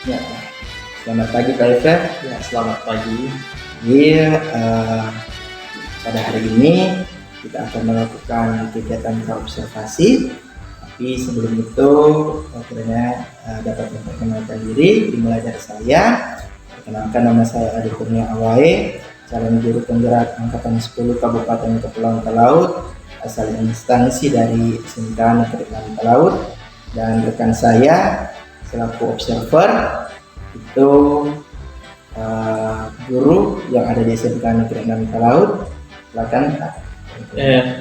Ya, selamat pagi Pak Ifer. Ya, selamat pagi. Iya, pada hari ini kita akan melakukan kegiatan observasi. Tapi sebelum itu, akhirnya dapat memperkenalkan diri. Dimulai dari saya. Perkenalkan, nama saya Adi Kurnia Awae, calon guru penggerak Angkatan 10 Kabupaten Kepulauan Talaut, asal instansi dari SMK Negeri 6 Talaut, dan rekan saya selaku observer itu guru yang ada di SMK Negeri 6 Talaut. Silakan.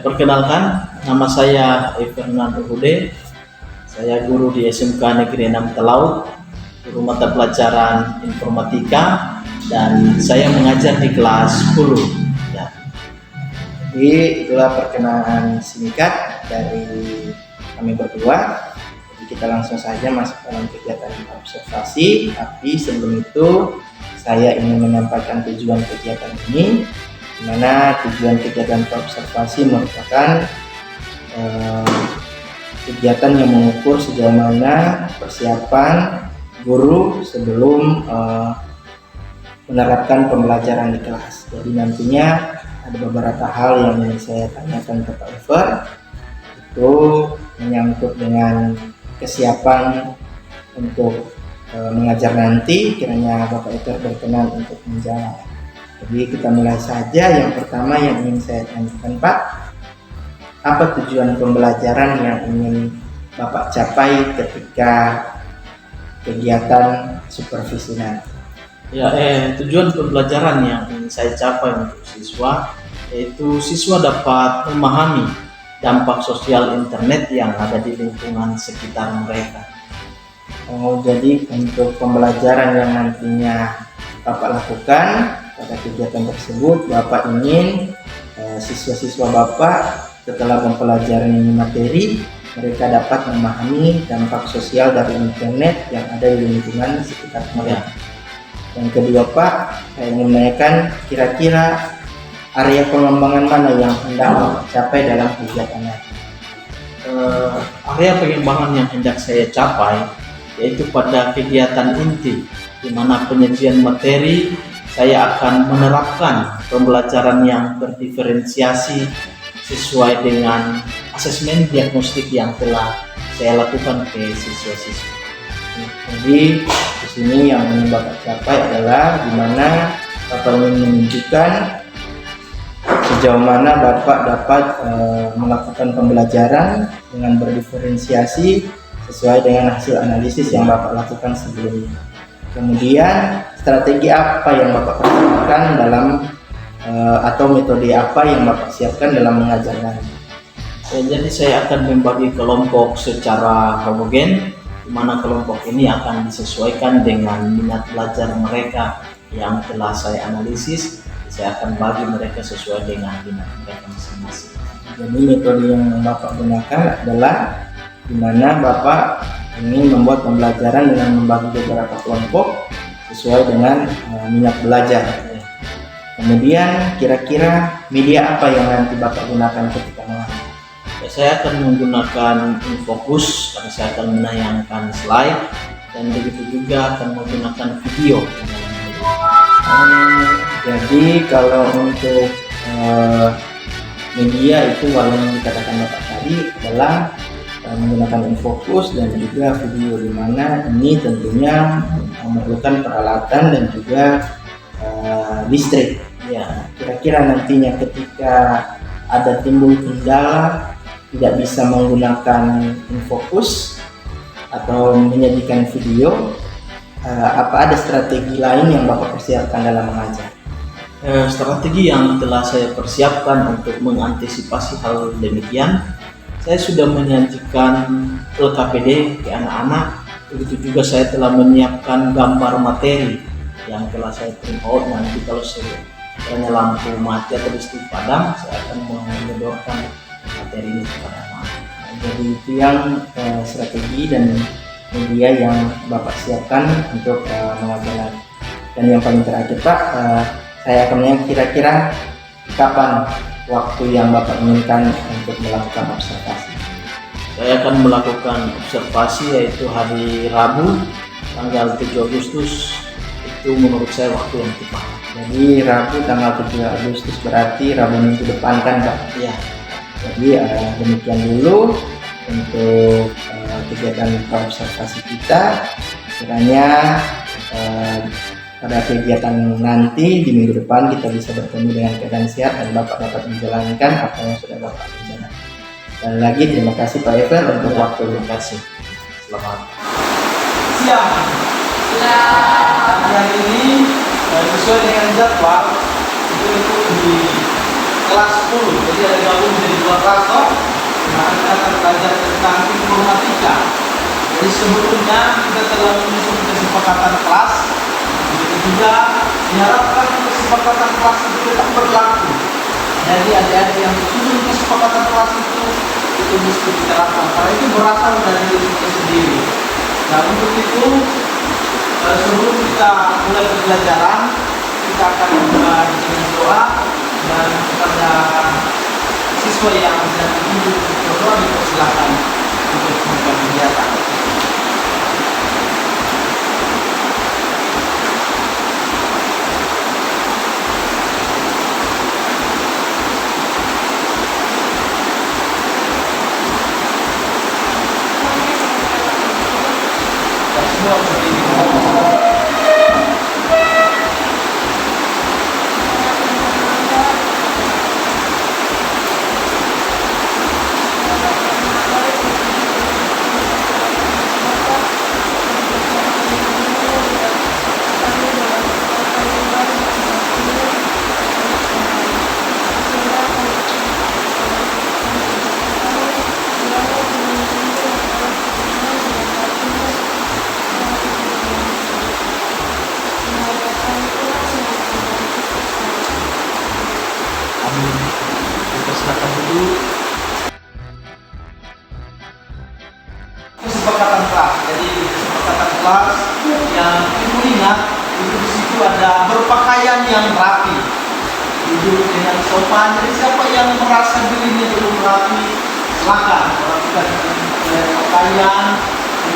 Perkenalkan, nama saya Fernando Hude. Saya guru di SMK Negeri 6 Talaut, guru mata pelajaran informatika, dan saya mengajar di kelas 10. Ya. Jadi itulah perkenalan singkat dari kami berdua. Jadi kita langsung saja masuk dalam kegiatan observasi. Tapi sebelum itu saya ingin menyampaikan tujuan kegiatan ini, di mana tujuan kegiatan observasi merupakan kegiatan yang mengukur sejauh mana persiapan guru sebelum menerapkan pembelajaran di kelas. Jadi nantinya ada beberapa hal yang ingin saya tanyakan ke Pak Ifer, itu menyangkut dengan kesiapan untuk mengajar nanti. Kiranya Bapak Ifer berkenan untuk menjawab. Jadi kita mulai saja. Yang pertama yang ingin saya tanyakan, Pak, apa tujuan pembelajaran yang ingin Bapak capai ketika kegiatan supervisi nanti? Ya, tujuan pembelajaran yang ingin saya capai untuk siswa, yaitu siswa dapat memahami dampak sosial internet yang ada di lingkungan sekitar mereka. Jadi untuk pembelajaran yang nantinya Bapak lakukan pada kegiatan tersebut, Bapak ingin siswa-siswa Bapak setelah mempelajari materi, mereka dapat memahami dampak sosial dari internet yang ada di lingkungan sekitar mereka. Yang kedua, Pak, saya ingin menanyakan kira-kira area pengembangan mana yang hendak Bapak capai dalam kegiatannya? Area pengembangan yang hendak saya capai yaitu pada kegiatan inti, di mana penyajian materi saya akan menerapkan pembelajaran yang berdiferensiasi sesuai dengan asesmen diagnostik yang telah saya lakukan ke siswa-siswa. Jadi di sini yang ingin Bapak capai adalah di mana Bapak ingin menunjukkan sejauh mana Bapak dapat melakukan pembelajaran dengan berdiferensiasi sesuai dengan hasil analisis yang Bapak lakukan sebelumnya. Kemudian strategi apa yang Bapak persiapkan dalam atau metode apa yang Bapak siapkan dalam mengajar nanti? Jadi saya akan membagi kelompok secara homogen, di mana kelompok ini akan disesuaikan dengan minat belajar mereka yang telah saya analisis. Saya akan bagi mereka sesuai dengan minat mereka masing-masing. Jadi metode yang Bapak gunakan adalah di mana Bapak ingin membuat pembelajaran dengan membagi beberapa kelompok sesuai dengan minat belajar. Kemudian kira-kira media apa yang nanti Bapak gunakan ketika mengajar? Saya akan menggunakan infocus karena saya akan menayangkan slide, dan begitu juga akan menggunakan video. Jadi kalau untuk media itu walau yang dikatakan Bapak tadi adalah menggunakan infocus dan juga video, di mana ini tentunya memerlukan peralatan dan juga listrik. Ya, kira-kira nantinya ketika ada timbul kendala tidak bisa menggunakan infocus atau menyajikan video, apa ada strategi lain yang Bapak persiapkan dalam mengajar? Strategi yang telah saya persiapkan untuk mengantisipasi hal demikian, saya sudah menyajikan LKPD ke anak-anak. Begitu juga saya telah menyiapkan gambar materi yang telah saya print out. Nanti kalau sekiranya lampu mati atau listrik padam, saya akan menyodorkan materi ini kepada anak-anak. Jadi itu yang strategi dan media yang Bapak siapkan untuk mengajar. Dan yang paling terakhir, Pak, saya akan menanya kira-kira kapan waktu yang Bapak inginkan untuk melakukan observasi? Saya akan melakukan observasi yaitu hari Rabu tanggal 7 Agustus itu menurut saya waktu yang tepat. Jadi Rabu tanggal 7 Agustus berarti Rabu minggu depan kan Pak? Ya, Jadi demikian dulu untuk kegiatan observasi kita. Kiranya pada kegiatan nanti di minggu depan kita bisa bertemu dengan keadaan sehat dan Bapak dapat menjalankan apa yang sudah Bapak rencanakan. Dan lagi terima kasih Pak Evan untuk waktu. terima kasih. Selamat siang. Hari ini sesuai dengan jadwal itu di kelas 10, jadi ada gabung dari 2 kelas toh. Nah, kita akan belajar tentang informatika. Jadi sebelumnya kita telah menyusun kesepakatan kelas. Begitu juga diharapkan kesepakatan kelas itu tetap berlaku. Jadi adik-adik yang menyusun kesepakatan kelas itu mesti diterapkan. Karena itu berasal dari diri kita sendiri. Nah, untuk itu sebelum kita mulai pembelajaran, kita akan memulai dengan doa, dan kepada siswa yang sedang ditunjuk berdoa dipersilakan untuk melakukan kegiatan. Dan semua berdiri. Amin. Kita silakan dulu. Kesepakatan kelas. Jadi kesepakatan kelas yang ibu ingat itu di situ ada berpakaian yang rapi, duduk dengan sopan. Jadi siapa yang merasa dirinya belum rapi, silakan rapikan pakaian,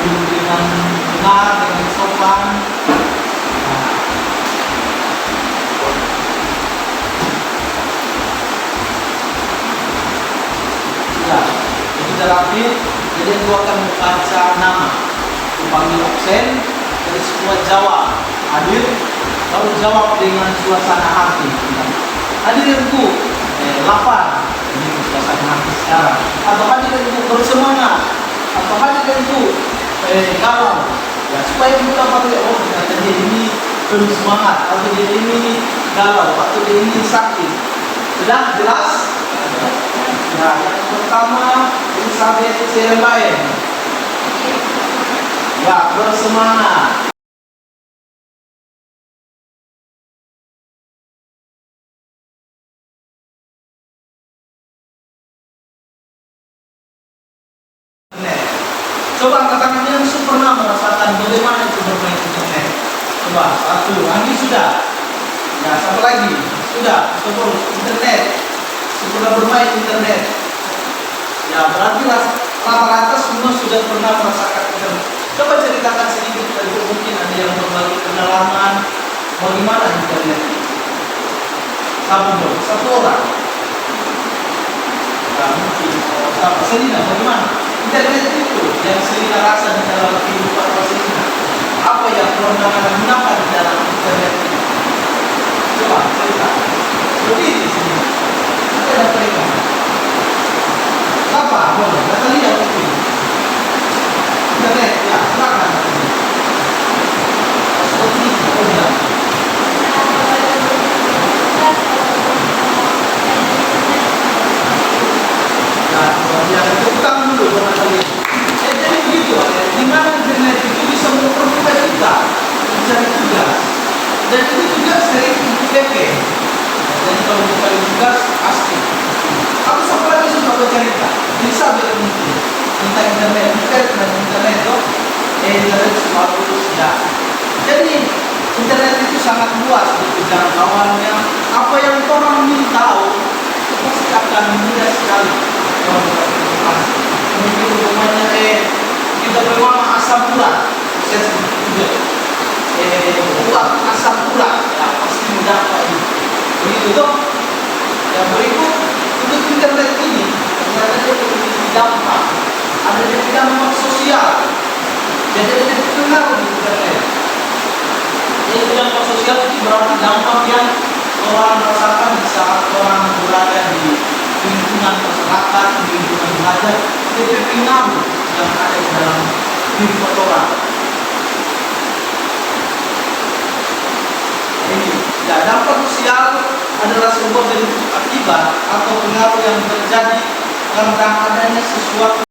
duduk dengan benar, dengan sopan. Ya, ini sudah rapi. Jadi itu akan membaca nama, dipanggil absen, jadi semua jawab hadir, lalu jawab dengan suasana hati. Hadirku lapar, ini suasana hati sekarang. Atau hadirku bersemangat, atau hadirku galau. Ya, supaya kita tahu oh ternyata dia ini belum semangat, atau dia ini galau, atau dia ini sakit. Sudah jelas? Nah, yang pertama Elizabeth Serbaen. Ya, bersemangat. Coba angkat tangan yang pernah merasakan bagaimana itu bermain internet. Coba, satu, ini sudah. Ya, satu lagi, sudah. Coba internet. Sudah bermain internet. Ya, berarti rata-rata semua sudah pernah merasakan internet. Coba ceritakan sedikit, dari mungkin ada yang berbagi pengalaman bagaimana internet. Satu orang. Ya, mungkin Selina, bagaimana internet itu yang Selina rasa di dalam kehidupan Selina? Apa yang pernah Anda gunakan di dalam internet itu? Coba cerita. Berdiri di sini. Ada mereka. Apa? Boleh. Natalia mungkin. Internet, ya, silakan. Seperti itu, oh ya. Nah, yang tentang dulu buat Natalia. Jadi begitu, di mana internet itu bisa mempermudah kita mencari tugas. Dan itu juga sering IPTP. Jadi kalau mencari tugas pasti. Aku sampai lagi sudah bercerita. Bisa mungkin tentang internet, internet itu, internet bagus ya. Jadi internet itu sangat luas untuk jangkauannya. Apa yang orang ingin tahu pasti akan mudah sekali. Mungkin rumahnya kita memang asam urat, saya juga Yang berikut, untuk internet ini ternyata dia memiliki dampak. Ada dampak sosial. Jadi ada pengaruh di internet. Jadi dampak sosial itu berarti dampak yang orang rasakan di saat orang berada di lingkungan masyarakat, di lingkungan belajar, jadi pengaruh yang ada di dalam diri orang. Ini, ya, dampak sosial adalah sebuah bentuk akibat atau pengaruh yang terjadi karena adanya sesuatu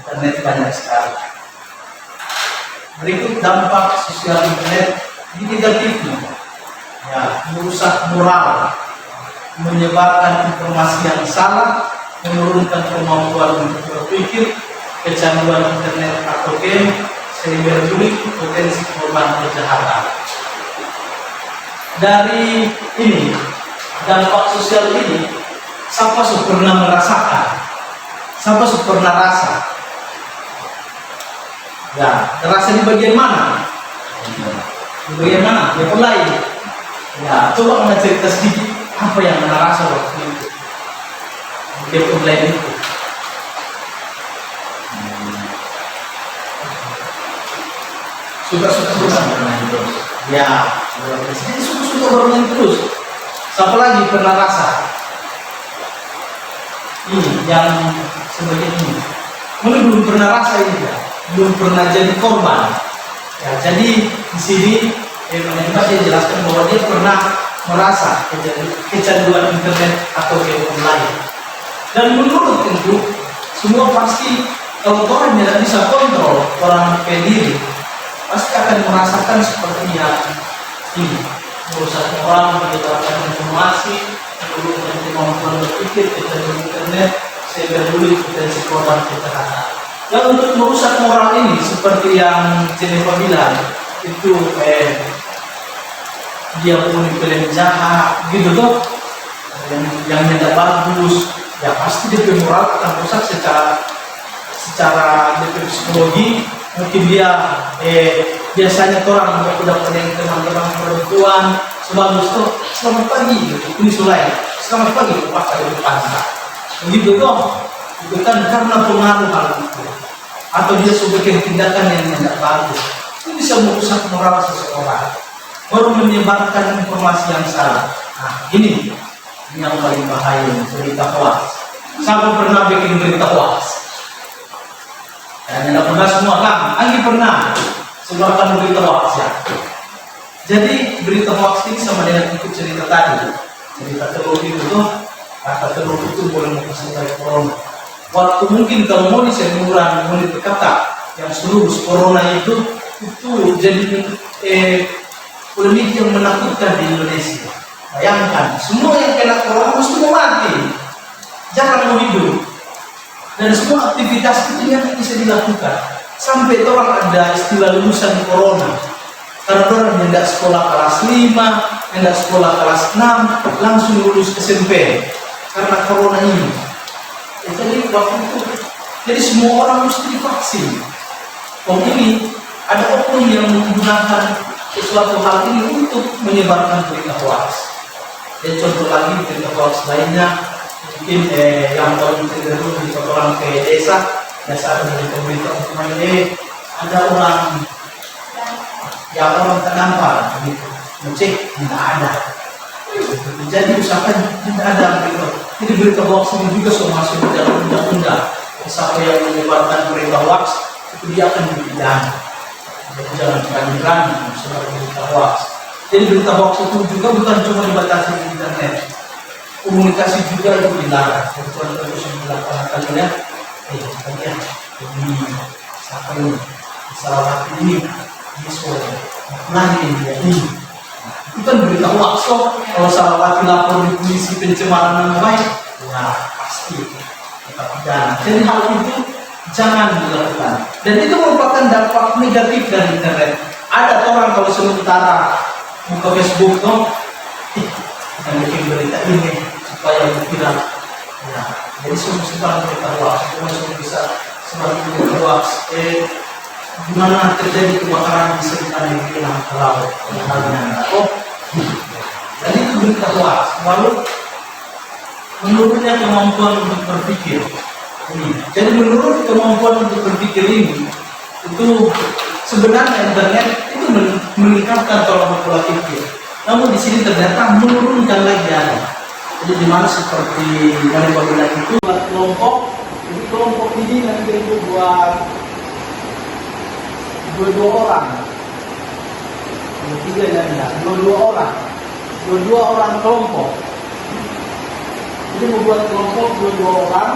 internet banyak sekali. Berikut dampak sosial internet di negatifnya, ya, merusak moral, menyebarkan informasi yang salah, menurunkan kemampuan untuk berpikir, kecanduan internet atau game, cyberbullying, potensi korban kejahatan. Dari ini, dampak sosial ini, siapa sudah pernah merasakan? Siapa sudah pernah rasa? Ya, terasa di bagian mana? Di bagian mana? Di lain. Ya, coba Anda cerita sedikit apa yang Anda rasa waktu itu. Di online itu. Suka bermain terus. Ya, jadi suka bermain terus. Siapa lagi pernah rasa? Ini yang sebagian ini. Mungkin belum pernah rasa ini ya. Belum pernah jadi korban. Ya, jadi di sini saya jelaskan bahwa dia pernah merasa kecanduan internet atau game online. Dan menurut tentu semua pasti kalau orang tidak bisa kontrol orang diri, pasti akan merasakan seperti yang ini. Merusak orang, menyebarkan informasi, menurunkan kemampuan berpikir, kecanduan internet, cyberbullying, potensi korban kejahatan. Dan untuk merusak moral ini seperti yang Jennifer bilang itu dia punya film jahat gitu tuh yang tidak bagus, ya pasti dia punya moral akan rusak secara psikologi. Mungkin dia biasanya orang udah punya teman-teman perempuan sebagus tuh selamat pagi gitu, ini sulai selamat pagi pakai di pantai begitu tuh. Itu kan karena pengaruh hal itu, atau dia sudah bikin tindakan yang tidak bagus, itu bisa merusak moral seseorang, baru menyebarkan informasi yang salah. Nah, ini yang paling bahaya, berita hoax. Siapa pernah bikin berita hoax? Dan tidak pernah semua kan? Anggi pernah sebarkan berita hoax ya. Jadi berita hoax ini sama dengan ikut cerita tadi. Cerita telur itu tuh, kata telur itu boleh menguasai corona. Waktu mungkin kalau mau disemuran, mau dikata yang seluruh corona itu jadi polemik yang menakutkan di Indonesia. Bayangkan, semua yang kena corona mesti mau mati, jarang mau hidup, dan semua aktivitas itu yang bisa dilakukan. Sampai orang ada istilah lulusan corona, karena orang yang tidak sekolah kelas 5, yang tidak sekolah kelas 6, langsung lulus SMP karena corona ini. Jadi waktu itu, jadi semua orang mesti divaksin. Ini ada oknum yang menggunakan sesuatu hal ini untuk menyebarkan berita hoax. Dan contoh lagi berita hoax lainnya, mungkin yang tahu cenderung di orang ke desa, biasa ada berita untuk ada orang terdampar, gitu, ngecek tidak ada. Jadi usahakan tidak ada berita. Jadi berita hoax ini juga sudah masuk ke dalam undang-undang. Siapa yang menyebarkan berita hoax itu dia akan dipidana. Jadi jangan berani sebar berita hoax. Jadi berita hoax itu juga bukan cuma dibatasi di internet, komunikasi juga itu dilarang. Jadi contoh itu dilakukan kalian, kalian jadi siapa ini salah satu ini nanti jadi itu kan berita hoax kok. Kalau salah hati lapor di polisi pencemaran nama baik, nah pasti kita pidana. Jadi hal itu jangan dilakukan. Dan itu merupakan dampak negatif dari internet. Ada orang kalau sementara buka Facebook tuh, kita bikin berita ini supaya tidak. Ya, jadi semua sekarang berita hoax, semua bisa semakin berita hoax. Gimana terjadi kebakaran di sekitar negeri laut, dan itu berita hoax. Lalu menurutnya kemampuan untuk berpikir. Jadi menurut kemampuan untuk berpikir ini, itu sebenarnya internet itu meningkatkan pola pikir. Namun di sini ternyata menurunkan lagi ada. Jadi dimana seperti dari bagian itu buat kelompok, jadi kelompok ini nanti itu buat dua orang, tiga dan dua orang kelompok. Jadi membuat kelompok dua orang.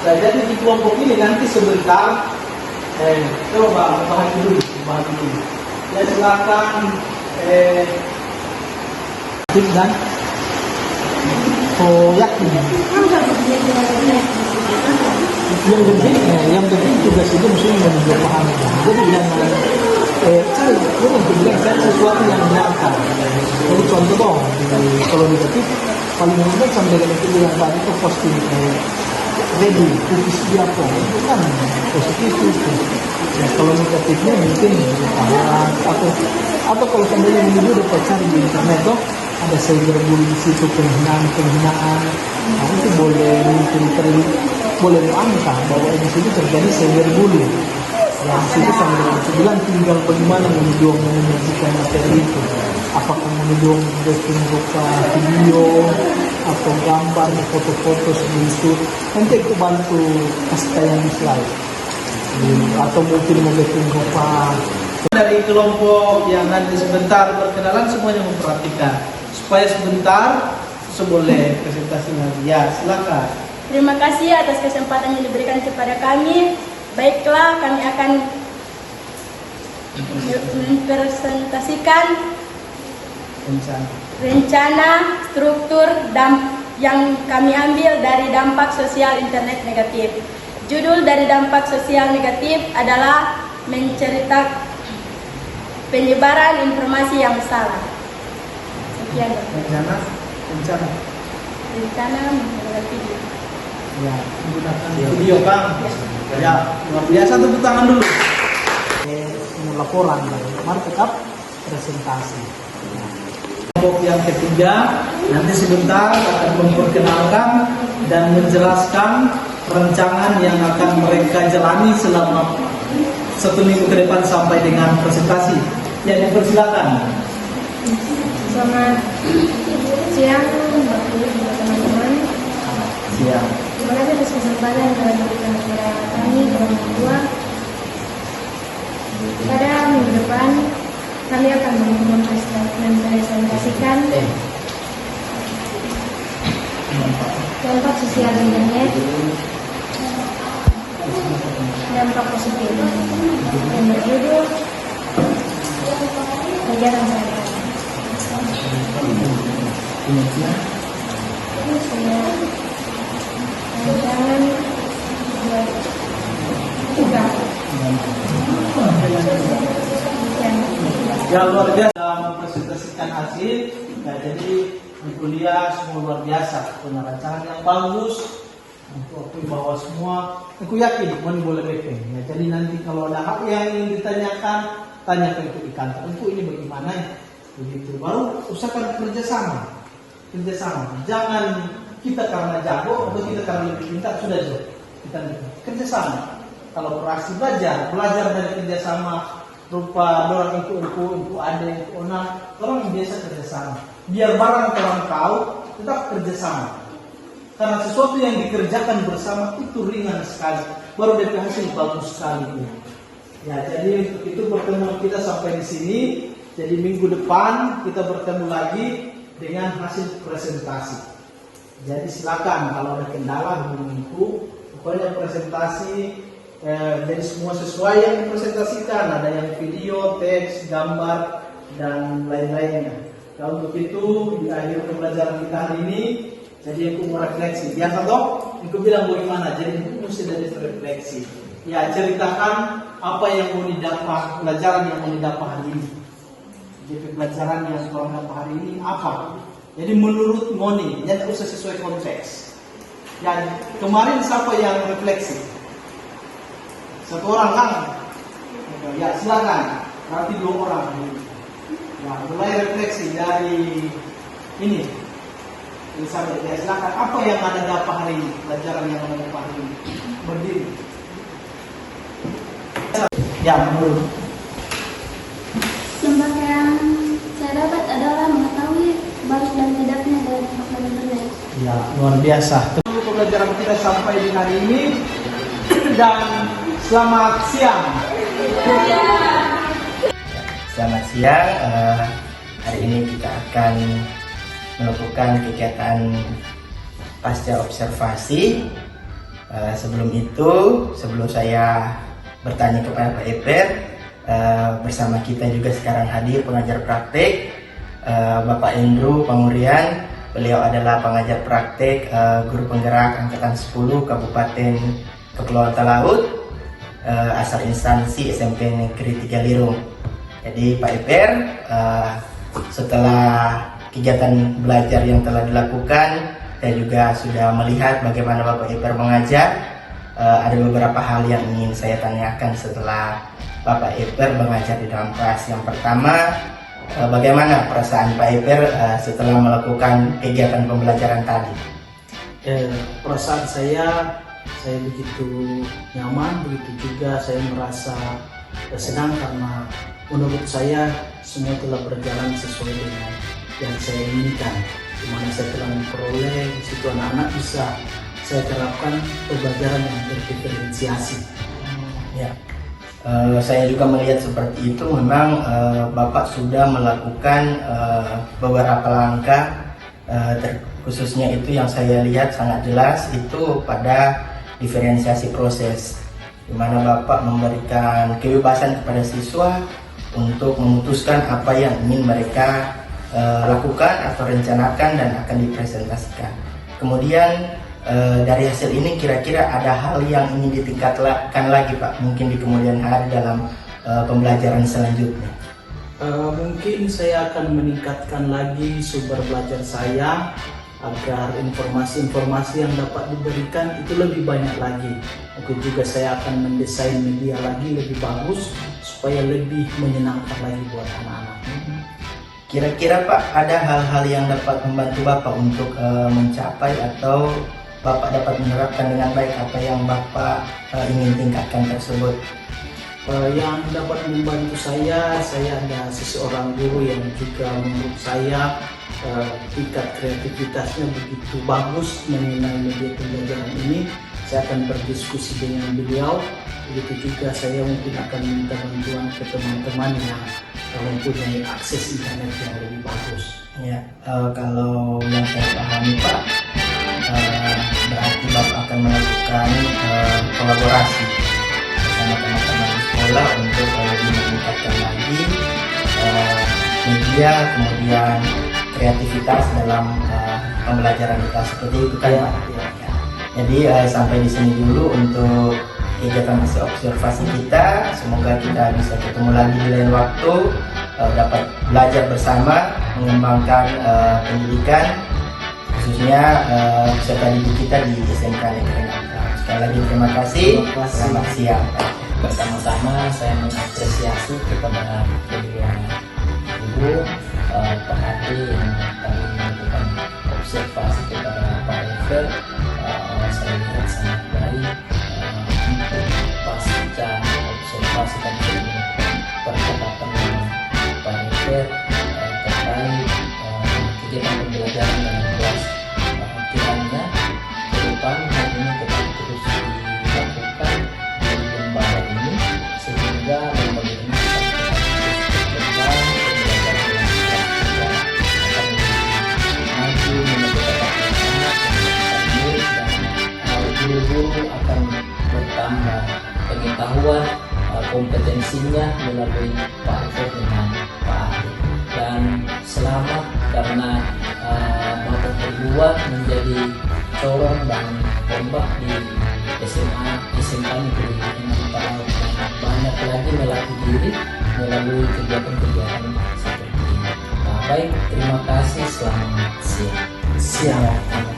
Nah, jadi di kelompok ini nanti sebentar, coba bahas dulu. Ya silakan, dan yakin. Yang penting tugas itu mesti menunjukkan paham. Jadi jangan cari untuk bilang saya sesuatu yang menyenangkan. Jadi contoh kalau negatif paling mudah sampai dengan itu yang tadi itu posting ready cookies dia pun itu kan positif itu. Ya, kalau negatifnya mungkin atau kalau kembali menuju dapat cari di internet tuh ada cyberbullying di situ, penghinaan. Nah, itu boleh mungkin boleh angka bahwa di situ terjadi cyberbullying. Yang situ sama dengan bilang tinggal bagaimana menuju menyajikan materi itu. Apakah menuju posting berupa video atau gambar, foto-foto seperti itu. Nanti itu bantu kasih tayang di slide. Atau mungkin membuat berupa dari kelompok yang nanti sebentar perkenalan semuanya memperhatikan supaya sebentar boleh presentasi lagi. Ya, silakan. Terima kasih atas kesempatan yang diberikan kepada kami. Baiklah, kami akan mempresentasikan rencana struktur yang kami ambil dari dampak sosial internet negatif. Judul dari dampak sosial negatif adalah menceritakan penyebaran informasi yang salah. Sekian. Rencana menggunakan video. Ya, menggunakan video Kang. Ya, luar biasa, tepuk tangan dulu. Laporan, mari tetap presentasi. Kelompok yang ketiga nanti sebentar akan memperkenalkan dan menjelaskan rancangan yang akan mereka jalani selama 1 minggu ke depan sampai dengan presentasi. Ya, dipersilakan. Selamat siang, teman-teman. Siang. Terima kasih atas kesempatan yang telah diberikan kepada kami kelompok 2. Pada minggu depan kami akan mempresentasikan dampak sosial internet, dampak positif yang berjudul kegiatan sehari-hari. Jangan buat juga. Ya, luar biasa mempresentasikan hasil. Ya, jadi di kuliah semua luar biasa, punya rancangan yang bagus. Aku bawa semua. Aku yakin mau boleh BP. Ya, jadi nanti kalau ada hal yang ingin ditanyakan, tanyakan itu di kantor. Aku ini bagaimana ya? Begitu. Baru usahakan kerjasama. Jangan kita karena jago atau kita karena lebih pintar sudah jauh. Kita kerjasama. Kalau beraksi belajar dari kerjasama. Rupa orang itu ada itu orang biasa kerjasama. Biar barang orang tahu tetap kerjasama. Karena sesuatu yang dikerjakan bersama itu ringan sekali, baru DP hasil bagus sekali. Ya, jadi untuk itu pertemuan kita sampai di sini. Jadi minggu depan kita bertemu lagi dengan hasil presentasi. Jadi silakan kalau ada kendala hubungiku. Pokoknya presentasi jadi semua sesuai yang dipresentasikan. Ada yang video, teks, gambar dan lain-lainnya. Nah, untuk itu di akhir pembelajaran kita hari ini, jadi aku mau refleksi. Biasa toh, aku bilang bagaimana. Jadi itu mesti dari refleksi. Ya, ceritakan apa yang mau didapat, pelajaran yang mau didapat hari ini. Jadi pelajaran yang kau dapat hari ini apa? Jadi menurut Moni, jangan usah sesuai konteks. Dan kemarin siapa yang refleksi? Satu orang kan? Ya silakan. Berarti 2 orang. Nah, mulai refleksi dari ini. Misalnya, ya silakan. Apa yang Anda dapat hari ini? Pelajaran yang Anda dapat hari ini. Berdiri. Ya, menurut. Dampak yang saya dapat adalah mengetahui baik dan tidaknya dari dampak internet. Ya, luar biasa. Pembelajaran kita sampai di hari ini dan selamat siang. Selamat siang. Hari ini kita akan melakukan kegiatan pasca observasi. Sebelum saya bertanya kepada Pak Eper, bersama kita juga sekarang hadir pengajar praktek Bapak Indru Pangurian. Beliau adalah pengajar praktek guru penggerak angkatan 10 Kabupaten Kepulauan Talaut, asal instansi SMP Negeri 3 Lirung. Jadi Pak Eper, setelah kegiatan belajar yang telah dilakukan, saya juga sudah melihat bagaimana Bapak Eper mengajar. Ada beberapa hal yang ingin saya tanyakan setelah Bapak Eper mengajar di dalam kelas. Yang pertama, bagaimana perasaan Pak Eper setelah melakukan kegiatan pembelajaran tadi? Perasaan saya begitu nyaman, begitu juga saya merasa senang karena menurut saya semua telah berjalan sesuai dengan yang saya inginkan. Di mana saya telah memperoleh di situ anak-anak bisa saya terapkan pembelajaran yang berdiferensiasi. Ya. Saya juga melihat seperti itu. Memang Bapak sudah melakukan beberapa langkah, khususnya itu yang saya lihat sangat jelas itu pada diferensiasi proses, di mana Bapak memberikan kebebasan kepada siswa untuk memutuskan apa yang ingin mereka lakukan atau rencanakan dan akan dipresentasikan. Kemudian dari hasil ini kira-kira ada hal yang ingin ditingkatkan lagi Pak, mungkin di kemudian hari dalam pembelajaran selanjutnya? Mungkin saya akan meningkatkan lagi sumber belajar saya agar informasi-informasi yang dapat diberikan itu lebih banyak lagi. Mungkin juga saya akan mendesain media lagi lebih bagus supaya lebih menyenangkan lagi buat anak-anak. Kira-kira Pak, ada hal-hal yang dapat membantu Bapak untuk mencapai atau Bapak dapat menerapkan dengan baik apa yang Bapak ingin tingkatkan tersebut? Yang dapat membantu saya ada seseorang guru yang juga menurut saya tingkat kreativitasnya begitu bagus mengenai media pembelajaran ini. Saya akan berdiskusi dengan beliau. Begitu juga saya mungkin akan minta bantuan ke teman-teman yang mempunyai akses internet yang lebih bagus. Ya, kalau yang saya pahami Pak, berarti Bapak akan melakukan kolaborasi bersama teman-teman di sekolah untuk lebih meningkatkan lagi media, kemudian kreativitas dalam pembelajaran kita, seperti itu kan Pak? Ya. Jadi sampai di sini dulu untuk kegiatan hasil observasi kita. Semoga kita bisa ketemu lagi di lain waktu, dapat belajar bersama, mengembangkan pendidikan, khususnya peserta didik kita di SMK Negeri 6. Sekali lagi terima kasih. Selamat siang. Bersama-sama saya mengapresiasi kepada kedua ibu perhati yang tadi melakukan observasi kepada Pak Efer. Saya lihat sangat baik untuk pasca observasi dan percakapan dengan Pak Efer terkait kegiatan pembelajaran dalam kelas. Kiranya menambah pengetahuan kompetensinya melalui Pak Ufo dengan Pak Ahli. Dan selamat karena Bapak berdua menjadi corong dan ombak di SMK Negeri 6 Talaut, dan banyak lagi melatih diri melalui kegiatan-kegiatan seperti ini. Baik, terima kasih, selamat siang. Siang.